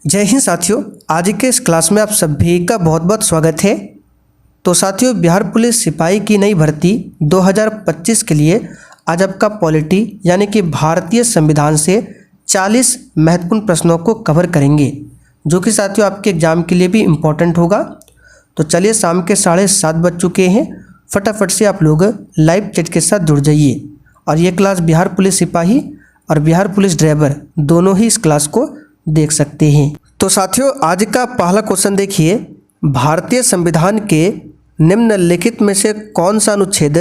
जय हिंद साथियों, आज के इस क्लास में आप सभी का बहुत बहुत स्वागत है। तो साथियों, बिहार पुलिस सिपाही की नई भर्ती 2025 के लिए आज आपका पॉलिटी यानी कि भारतीय संविधान से 40 महत्वपूर्ण प्रश्नों को कवर करेंगे, जो कि साथियों आपके एग्जाम के लिए भी इम्पोर्टेंट होगा। तो चलिए, शाम के 7:30 बज चुके हैं, फटाफट से आप लोग लाइव चैट के साथ जुड़ जाइए। और ये क्लास बिहार पुलिस सिपाही और बिहार पुलिस ड्राइवर दोनों ही इस क्लास को देख सकते हैं। तो साथियों, आज का पहला क्वेश्चन देखिए, भारतीय संविधान के निम्नलिखित में से कौन सा अनुच्छेद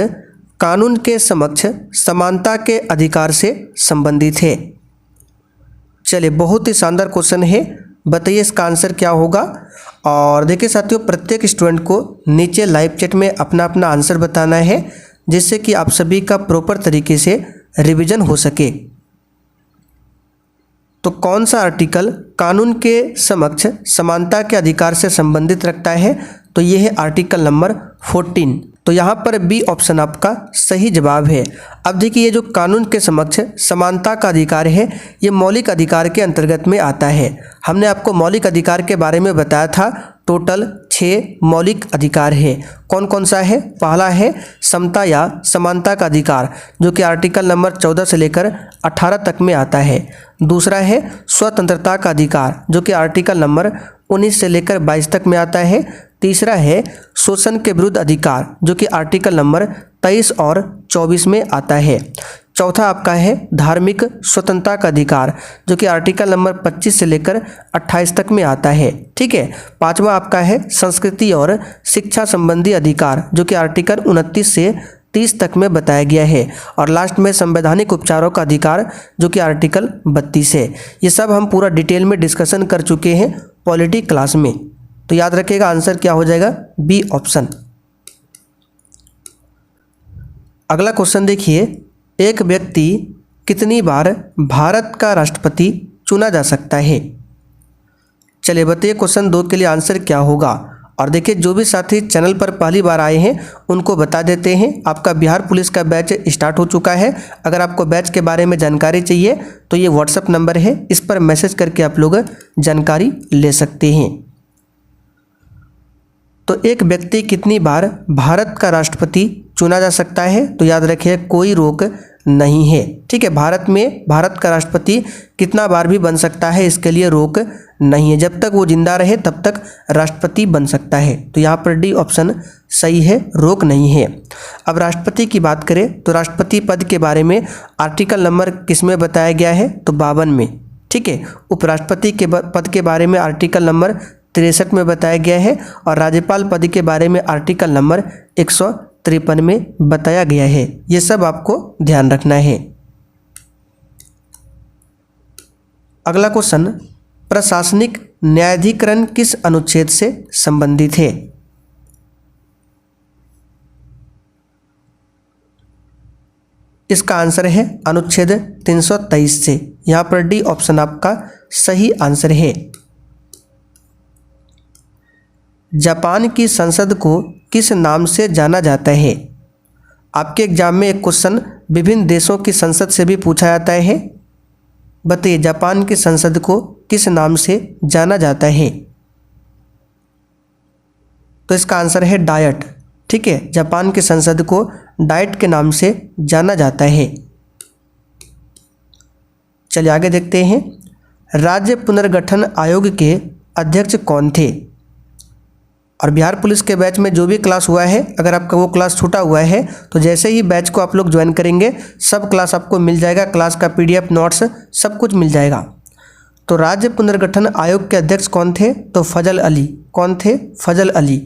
कानून के समक्ष समानता के अधिकार से संबंधित है। चलिए, बहुत ही शानदार क्वेश्चन है, बताइए इसका आंसर क्या होगा। और देखिए साथियों, प्रत्येक स्टूडेंट को नीचे लाइव चैट में अपना अपना आंसर बताना है, जिससे कि आप सभी का प्रॉपर तरीके से रिवीजन हो सके। तो कौन सा आर्टिकल कानून के समक्ष समानता के अधिकार से संबंधित रखता है, तो ये है आर्टिकल नंबर 14। तो यहाँ पर बी ऑप्शन आपका सही जवाब है। अब देखिए, ये जो कानून के समक्ष समानता का अधिकार है, ये मौलिक अधिकार के अंतर्गत में आता है। हमने आपको मौलिक अधिकार के बारे में बताया था, टोटल 6 मौलिक अधिकार है। कौन कौन सा है? पहला है समता या समानता का अधिकार, जो कि आर्टिकल नंबर 14 से लेकर 18 तक में आता है। दूसरा है स्वतंत्रता का अधिकार, जो कि आर्टिकल नंबर 19 से लेकर 22 तक में आता है। तीसरा है शोषण के विरुद्ध अधिकार, जो कि आर्टिकल नंबर 23 और 24 में आता है। चौथा आपका है धार्मिक स्वतंत्रता का अधिकार, जो कि आर्टिकल नंबर 25 से लेकर 28 तक में आता है। ठीक है। पांचवा आपका है संस्कृति और शिक्षा संबंधी अधिकार, जो कि आर्टिकल 29 से 30 तक में बताया गया है। और लास्ट में संवैधानिक उपचारों का अधिकार, जो कि आर्टिकल 32 है। ये सब हम पूरा डिटेल में डिस्कशन कर चुके हैं पॉलिटी क्लास में। तो याद रखिएगा, आंसर क्या हो जाएगा? B option. अगला क्वेश्चन देखिए, एक व्यक्ति कितनी बार भारत का राष्ट्रपति चुना जा सकता है। चलिए बताइए, क्वेश्चन 2 के लिए आंसर क्या होगा। और देखिए, जो भी साथी चैनल पर पहली बार आए हैं उनको बता देते हैं, आपका बिहार पुलिस का बैच स्टार्ट हो चुका है। अगर आपको बैच के बारे में जानकारी चाहिए तो ये व्हाट्सएप नंबर है, इस पर मैसेज करके आप लोग जानकारी ले सकते हैं। तो एक व्यक्ति कितनी बार भारत का राष्ट्रपति चुना जा सकता है, तो याद रखिए कोई रोक नहीं है। ठीक है, भारत में भारत का राष्ट्रपति कितना बार भी बन सकता है, इसके लिए रोक नहीं है। जब तक वो जिंदा रहे तब तक राष्ट्रपति बन सकता है। तो यहाँ पर डी ऑप्शन सही है, रोक नहीं है। अब राष्ट्रपति की बात करें तो राष्ट्रपति पद के बारे में आर्टिकल नंबर किस में बताया गया है, तो 52 में। ठीक है। उपराष्ट्रपति के पद के बारे में आर्टिकल नंबर 63 में बताया गया है। और राज्यपाल पद के बारे में आर्टिकल नंबर 153 में बताया गया है। ये सब आपको ध्यान रखना है। अगला क्वेश्चन, प्रशासनिक न्यायाधिकरण किस अनुच्छेद से संबंधित है। इसका आंसर है अनुच्छेद 323 से। यहाँ पर डी ऑप्शन आपका सही आंसर है। जापान की संसद को किस नाम से जाना जाता है। आपके एग्जाम में एक क्वेश्चन विभिन्न देशों की संसद से भी पूछा जाता है। बताइए, जापान की संसद को किस नाम से जाना जाता है। तो इसका आंसर है डायट। ठीक है, जापान की संसद को डायट के नाम से जाना जाता है। चलिए आगे देखते हैं, राज्य पुनर्गठन आयोग के अध्यक्ष कौन थे। और बिहार पुलिस के बैच में जो भी क्लास हुआ है, अगर आपका वो क्लास छूटा हुआ है तो जैसे ही बैच को आप लोग ज्वाइन करेंगे सब क्लास आपको मिल जाएगा, क्लास का PDF नोट्स सब कुछ मिल जाएगा। तो राज्य पुनर्गठन आयोग के अध्यक्ष कौन थे, तो फजल अली। कौन थे? फजल अली।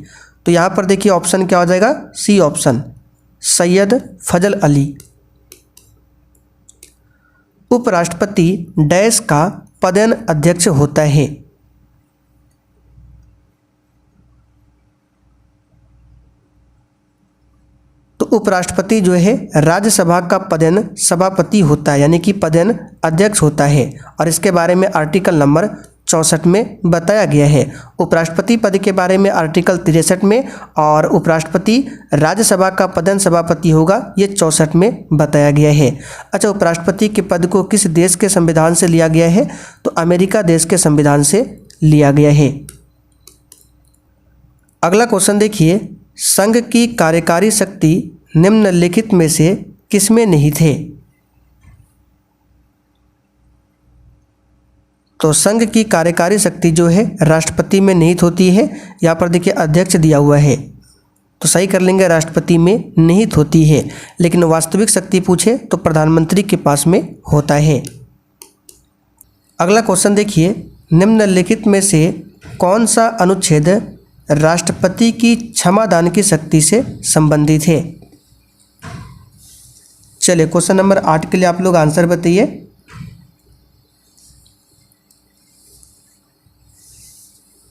तो यहाँ पर देखिए ऑप्शन क्या हो जाएगा, सी ऑप्शन, सैयद फजल अली। उपराष्ट्रपति डैश का पदेन अध्यक्ष होता है। तो उपराष्ट्रपति जो है राज्यसभा का पदेन सभापति होता है, यानी कि पदेन अध्यक्ष होता है। और इसके बारे में आर्टिकल नंबर 64 में बताया गया है। उपराष्ट्रपति पद के बारे में आर्टिकल 63 में, और उपराष्ट्रपति राज्यसभा का पदेन सभापति होगा, ये 64 में बताया गया है। अच्छा, उपराष्ट्रपति के पद को किस देश के संविधान से लिया गया है, तो अमेरिका देश के संविधान से लिया गया है। अगला क्वेश्चन देखिए, संघ की कार्यकारी शक्ति निम्नलिखित में से किसमें निहित है? तो संघ की कार्यकारी शक्ति जो है राष्ट्रपति में निहित होती है। यहाँ पर देखिए अध्यक्ष दिया हुआ है, तो सही कर लेंगे, राष्ट्रपति में निहित होती है। लेकिन वास्तविक शक्ति पूछे तो प्रधानमंत्री के पास में होता है। अगला क्वेश्चन देखिए, निम्नलिखित में से कौन सा अनुच्छेद राष्ट्रपति की क्षमादान की शक्ति से संबंधित है? चलिए क्वेश्चन नंबर 8 के लिए आप लोग आंसर बताइए।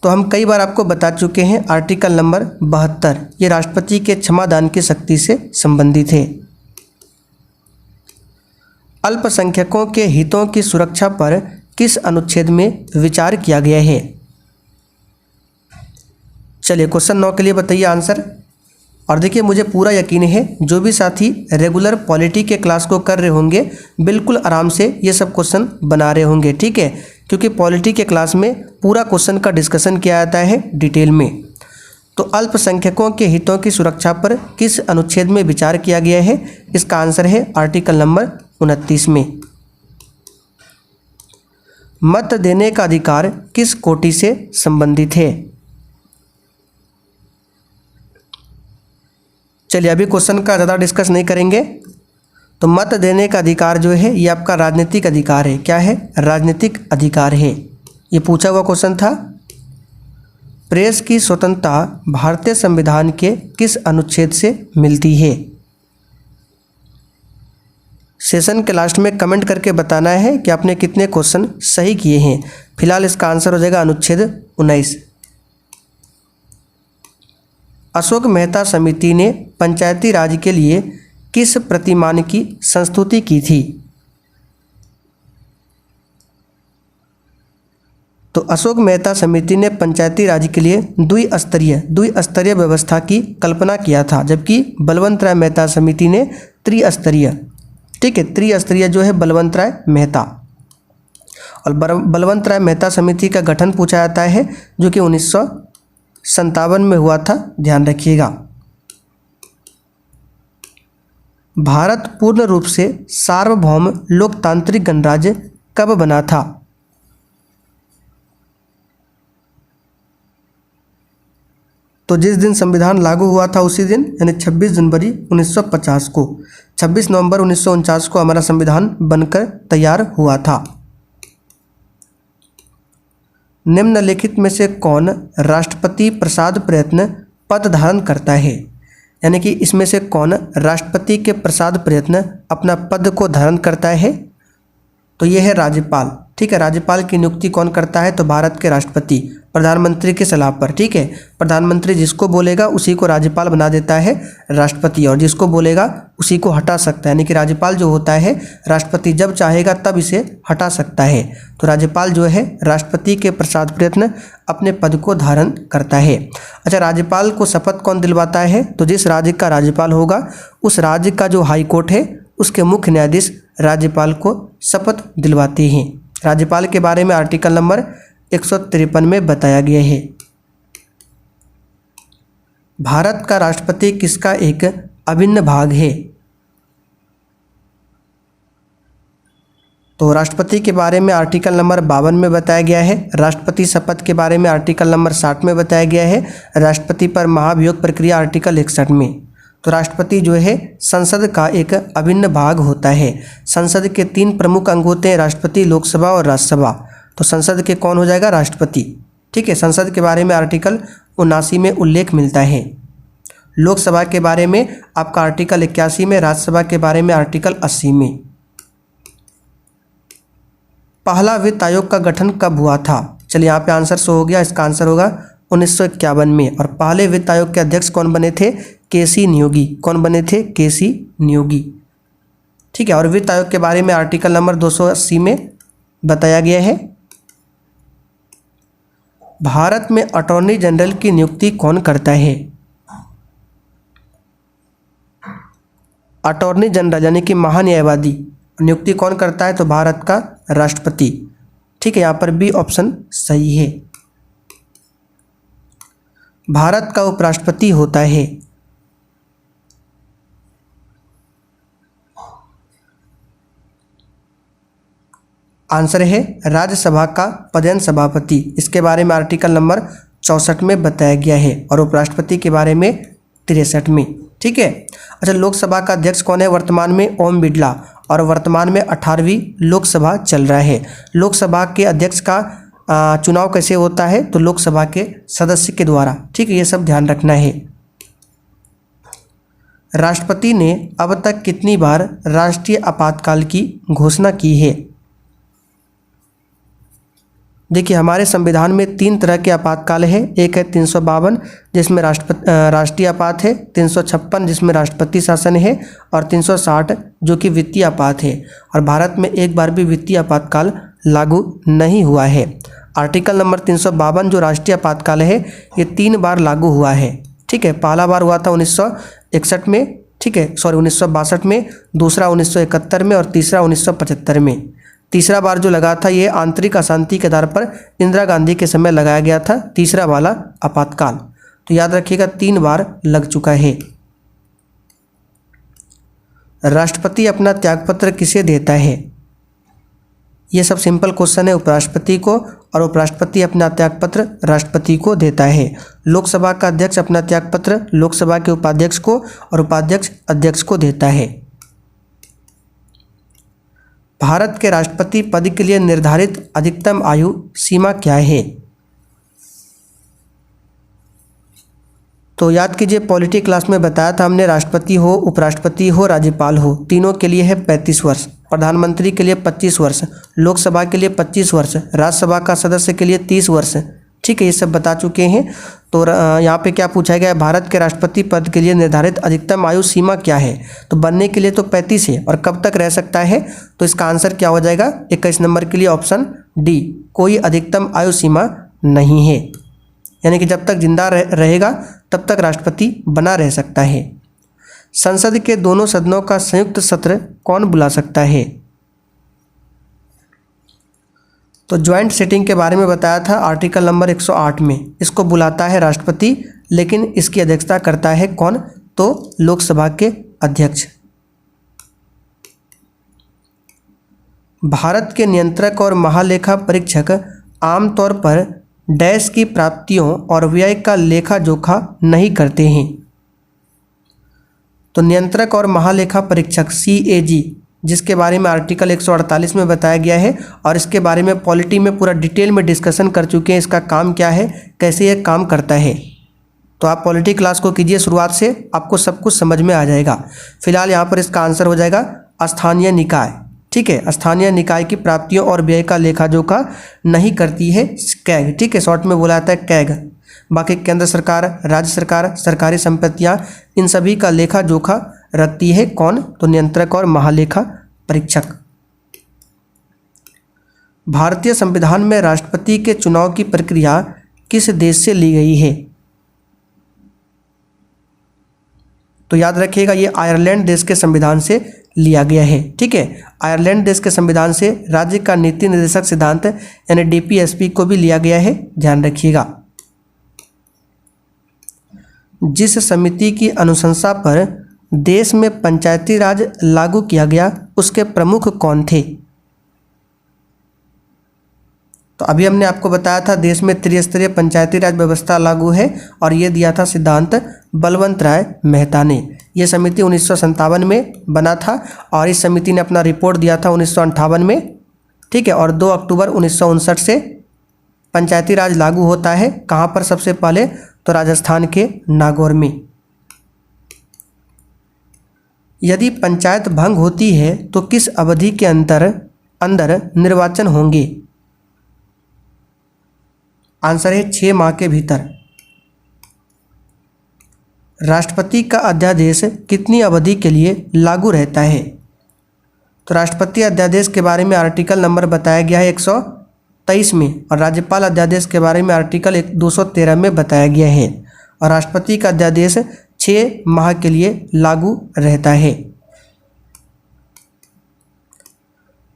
तो हम कई बार आपको बता चुके हैं, आर्टिकल नंबर 72 ये राष्ट्रपति के क्षमादान की शक्ति से संबंधित है। अल्पसंख्यकों के हितों की सुरक्षा पर किस अनुच्छेद में विचार किया गया है? चलिए क्वेश्चन 9 के लिए बताइए आंसर। और देखिए मुझे पूरा यकीन है जो भी साथी रेगुलर पॉलिटी के क्लास को कर रहे होंगे बिल्कुल आराम से ये सब क्वेश्चन बना रहे होंगे, ठीक है, क्योंकि पॉलिटी के क्लास में पूरा क्वेश्चन का डिस्कशन किया जाता है डिटेल में। तो अल्पसंख्यकों के हितों की सुरक्षा पर किस अनुच्छेद में विचार किया गया है? इसका आंसर है आर्टिकल नंबर 29 में। मत देने का अधिकार किस कोटि से संबंधित है? चलिए अभी क्वेश्चन का ज़्यादा डिस्कस नहीं करेंगे। तो मत देने का अधिकार जो है ये आपका राजनीतिक अधिकार है। क्या है? राजनीतिक अधिकार है। ये पूछा हुआ क्वेश्चन था। प्रेस की स्वतंत्रता भारतीय संविधान के किस अनुच्छेद से मिलती है? सेशन के लास्ट में कमेंट करके बताना है कि आपने कितने क्वेश्चन सही किए हैं। फिलहाल इसका आंसर हो जाएगा अनुच्छेद 19। अशोक मेहता समिति ने पंचायती राज के लिए किस प्रतिमान की संस्तुति की थी? तो अशोक मेहता समिति ने पंचायती राज के लिए द्विस्तरीय व्यवस्था की कल्पना किया था, जबकि बलवंत राय मेहता समिति ने त्रिस्तरीय, ठीक है, त्रिस्तरीय जो है बलवंत राय मेहता। और बलवंत राय मेहता समिति का गठन पूछा जाता है जो कि 1957 में हुआ था, ध्यान रखिएगा। भारत पूर्ण रूप से सार्वभौम लोकतांत्रिक गणराज्य कब बना था? तो जिस दिन संविधान लागू हुआ था उसी दिन, यानी 26 जनवरी 1950 को, 26 नवंबर 1949 को हमारा संविधान बनकर तैयार हुआ था। निम्नलिखित में से कौन राष्ट्रपति प्रसाद प्रयत्न पद धारण करता है? यानी कि इसमें से कौन राष्ट्रपति के प्रसाद प्रयत्न अपना पद को धारण करता है? तो यह है राज्यपाल, ठीक है। राज्यपाल की नियुक्ति कौन करता है? तो भारत के राष्ट्रपति प्रधानमंत्री की सलाह पर, ठीक है। प्रधानमंत्री जिसको बोलेगा उसी को राज्यपाल बना देता है राष्ट्रपति, और जिसको बोलेगा उसी को हटा सकता है। यानी कि राज्यपाल जो होता है राष्ट्रपति जब चाहेगा तब इसे हटा सकता है। तो राज्यपाल जो है राष्ट्रपति के प्रसाद प्रयत्न अपने पद को धारण करता है। अच्छा, राज्यपाल को शपथ कौन दिलवाता है? तो जिस राज्य का राज्यपाल होगा उस राज्य का जो हाई कोर्ट है उसके मुख्य न्यायाधीश राज्यपाल को शपथ दिलवाते हैं। राज्यपाल के बारे में आर्टिकल नंबर 153 में बताया गया है। भारत का राष्ट्रपति किसका एक अभिन्न भाग है? तो राष्ट्रपति के बारे में आर्टिकल नंबर 52 में बताया गया है। राष्ट्रपति शपथ के बारे में आर्टिकल नंबर 60 में बताया गया है। राष्ट्रपति पर महाभियोग प्रक्रिया आर्टिकल 61 में। तो राष्ट्रपति जो है संसद का एक अभिन्न भाग होता है। संसद के 3 प्रमुख अंग होते हैं, राष्ट्रपति, लोकसभा और राज्यसभा। तो संसद के कौन हो जाएगा? राष्ट्रपति, ठीक है। संसद के बारे में आर्टिकल 79 में उल्लेख मिलता है। लोकसभा के बारे में आपका आर्टिकल 81 में, राज्यसभा के बारे में आर्टिकल 80 में। पहला वित्त आयोग का गठन कब हुआ था? चलिए यहाँ पे आंसर शो हो गया। इसका आंसर होगा 1951 में। और पहले वित्त आयोग के अध्यक्ष कौन बने थे? केसी नियोगी। कौन बने थे? केसी नियोगी, ठीक है। और वित्त आयोग के बारे में आर्टिकल नंबर 280 में बताया गया है। भारत में अटॉर्नी जनरल की नियुक्ति कौन करता है? अटॉर्नी जनरल यानी कि महान्यायवादी नियुक्ति कौन करता है? तो भारत का राष्ट्रपति, ठीक है। यहाँ पर बी ऑप्शन सही है। भारत का उपराष्ट्रपति होता है? आंसर है राज्यसभा का पदेन सभापति। इसके बारे में आर्टिकल नंबर 64 में बताया गया है और उपराष्ट्रपति के बारे में 63 में। ठीक है। अच्छा, लोकसभा का अध्यक्ष कौन है वर्तमान में? ओम बिरला। और वर्तमान में 18वीं लोकसभा चल रहा है। लोकसभा के अध्यक्ष का चुनाव कैसे होता है? तो लोकसभा के सदस्य के द्वारा। ठीक है, ये सब ध्यान रखना है। राष्ट्रपति ने अब तक कितनी बार राष्ट्रीय आपातकाल की घोषणा की है? देखिए, हमारे संविधान में 3 तरह के आपातकाल है। एक है 352 जिसमें राष्ट्रीय आपात है, 356 जिसमें राष्ट्रपति शासन है और 360 जो कि वित्तीय आपात है। और भारत में एक बार भी वित्तीय आपातकाल लागू नहीं हुआ है। आर्टिकल नंबर 352 जो राष्ट्रीय आपातकाल है ये 3 बार लागू हुआ है। ठीक है, पहला बार हुआ था 1961 में, ठीक है, 1962 में, दूसरा 1971 में और तीसरा 1975 में। तीसरा बार जो लगा था ये आंतरिक अशांति के आधार पर इंदिरा गांधी के समय लगाया गया था, तीसरा वाला आपातकाल। तो याद रखिएगा 3 बार लग चुका है। राष्ट्रपति अपना त्यागपत्र किसे देता है? ये सब सिंपल क्वेश्चन है। उपराष्ट्रपति को, और उपराष्ट्रपति अपना त्यागपत्र राष्ट्रपति को देता है। लोकसभा का अध्यक्ष अपना त्यागपत्र लोकसभा के उपाध्यक्ष को और उपाध्यक्ष अध्यक्ष को देता है। भारत के राष्ट्रपति पद के लिए निर्धारित अधिकतम आयु सीमा क्या है? तो याद कीजिए, पॉलिटी क्लास में बताया था हमने, राष्ट्रपति हो, उपराष्ट्रपति हो, राज्यपाल हो, तीनों के लिए है 35 वर्ष, प्रधानमंत्री के लिए 25 वर्ष, लोकसभा के लिए 25 वर्ष, राज्यसभा का सदस्य के लिए 30 वर्ष। ठीक है, ये सब बता चुके हैं। तो यहाँ पे क्या पूछा गया है? भारत के राष्ट्रपति पद के लिए निर्धारित अधिकतम आयु सीमा क्या है? तो बनने के लिए तो 35 है, और कब तक रह सकता है? तो इसका आंसर क्या हो जाएगा? 21 नंबर के लिए ऑप्शन डी, कोई अधिकतम आयु सीमा नहीं है। यानी कि जब तक जिंदा रहेगा तब तक राष्ट्रपति बना रह सकता है। संसद के दोनों सदनों का संयुक्त सत्र कौन बुला सकता है? तो ज्वाइंट सिटिंग के बारे में बताया था आर्टिकल नंबर 108 में। इसको बुलाता है राष्ट्रपति, लेकिन इसकी अध्यक्षता करता है कौन? तो लोकसभा के अध्यक्ष। भारत के नियंत्रक और महालेखा परीक्षक आमतौर पर डैश की प्राप्तियों और व्यय का लेखा जोखा नहीं करते हैं। तो नियंत्रक और महालेखा परीक्षक CAG, जिसके बारे में आर्टिकल 148 में बताया गया है, और इसके बारे में पॉलिटी में पूरा डिटेल में डिस्कशन कर चुके हैं। इसका काम क्या है, कैसे यह काम करता है। तो आप पॉलिटी क्लास को कीजिए शुरुआत से, आपको सब कुछ समझ में आ जाएगा। फिलहाल यहाँ पर इसका आंसर हो जाएगा स्थानीय निकाय। ठीक है, स्थानीय निकाय की प्राप्तियों और व्यय का लेखा जोखा नहीं करती है कैग। ठीक है, शॉर्ट में बोला जाता है कैग। बाकी केंद्र सरकार, राज्य सरकार, सरकारी संपत्तियां, इन सभी का लेखा जोखा रखती है कौन? तो नियंत्रक और महालेखा परीक्षक। भारतीय संविधान में राष्ट्रपति के चुनाव की प्रक्रिया किस देश से ली गई है? तो याद रखिएगा ये आयरलैंड देश के संविधान से लिया गया है। ठीक है, आयरलैंड देश के संविधान से राज्य का नीति निर्देशक सिद्धांत यानी DPSP को भी लिया गया है, ध्यान रखिएगा। जिस समिति की अनुशंसा पर देश में पंचायती राज लागू किया गया उसके प्रमुख कौन थे? तो अभी हमने आपको बताया था देश में त्रिस्तरीय पंचायती राज व्यवस्था लागू है, और ये दिया था सिद्धांत बलवंत राय मेहता ने। यह समिति 1957 में बना था, और इस समिति ने अपना रिपोर्ट दिया था 1958 में। ठीक है, और 2 अक्टूबर 1959 से पंचायती राज लागू होता है। कहाँ पर? सबसे पहले तो राजस्थान के नागौर में। यदि पंचायत भंग होती है तो किस अवधि के अंदर निर्वाचन होंगे? आंसर है 6 माह के भीतर। राष्ट्रपति का अध्यादेश कितनी अवधि के लिए लागू रहता है? तो राष्ट्रपति अध्यादेश के बारे में आर्टिकल नंबर बताया गया है 123 में, और राज्यपाल अध्यादेश के बारे में आर्टिकल 213 में बताया गया है। और राष्ट्रपति का अध्यादेश 6 माह के लिए लागू रहता है।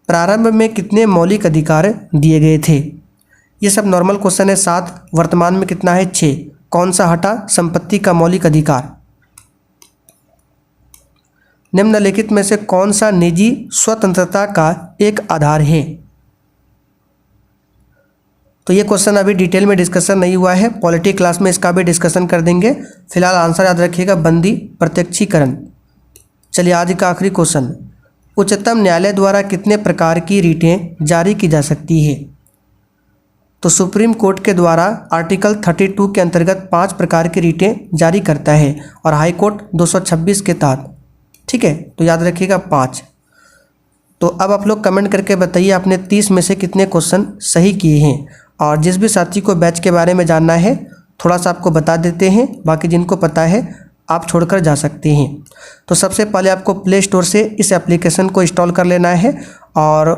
प्रारंभ में कितने मौलिक अधिकार दिए गए थे? ये सब नॉर्मल क्वेश्चन है। 7, वर्तमान में कितना है? 6। कौन सा हटा संपत्ति का मौलिक अधिकार? निम्नलिखित में से कौन सा निजी स्वतंत्रता का एक आधार है? तो ये क्वेश्चन अभी डिटेल में डिस्कशन नहीं हुआ है, पॉलिटी क्लास में इसका भी डिस्कशन कर देंगे। फिलहाल आंसर याद रखिएगा, बंदी प्रत्यक्षीकरण। चलिए आज का आखिरी क्वेश्चन, उच्चतम न्यायालय द्वारा कितने प्रकार की रिटें जारी की जा सकती है? तो सुप्रीम कोर्ट के द्वारा आर्टिकल 32 के अंतर्गत 5 प्रकार की रिटें जारी करता है और हाई कोर्ट 226 के तहत। ठीक है, तो याद रखिएगा 5। तो अब आप लोग कमेंट करके बताइए आपने 30 में से कितने क्वेश्चन सही किए हैं। और जिस भी साथी को बैच के बारे में जानना है थोड़ा सा आपको बता देते हैं, बाकी जिनको पता है आप छोड़कर जा सकते हैं। तो सबसे पहले आपको प्ले स्टोर से इस एप्लीकेशन को इंस्टॉल कर लेना है और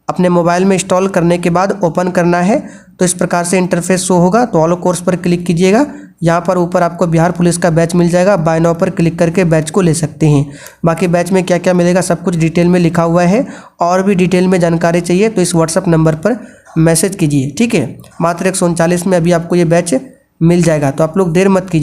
अपने मोबाइल में इंस्टॉल करने के बाद ओपन करना है। तो इस प्रकार से इंटरफेस शो होगा। तो ऑल कोर्स पर क्लिक कीजिएगा, यहाँ पर ऊपर आपको बिहार पुलिस का बैच मिल जाएगा। बाय नाउ पर क्लिक करके बैच को ले सकते हैं। बाकी बैच में क्या क्या मिलेगा सब कुछ डिटेल में लिखा हुआ है। और भी डिटेल में जानकारी चाहिए तो इस व्हाट्सअप नंबर पर मैसेज कीजिए। ठीक है, मात्र 139 में अभी आपको ये बैच मिल जाएगा, तो आप लोग देर मत कीजिए।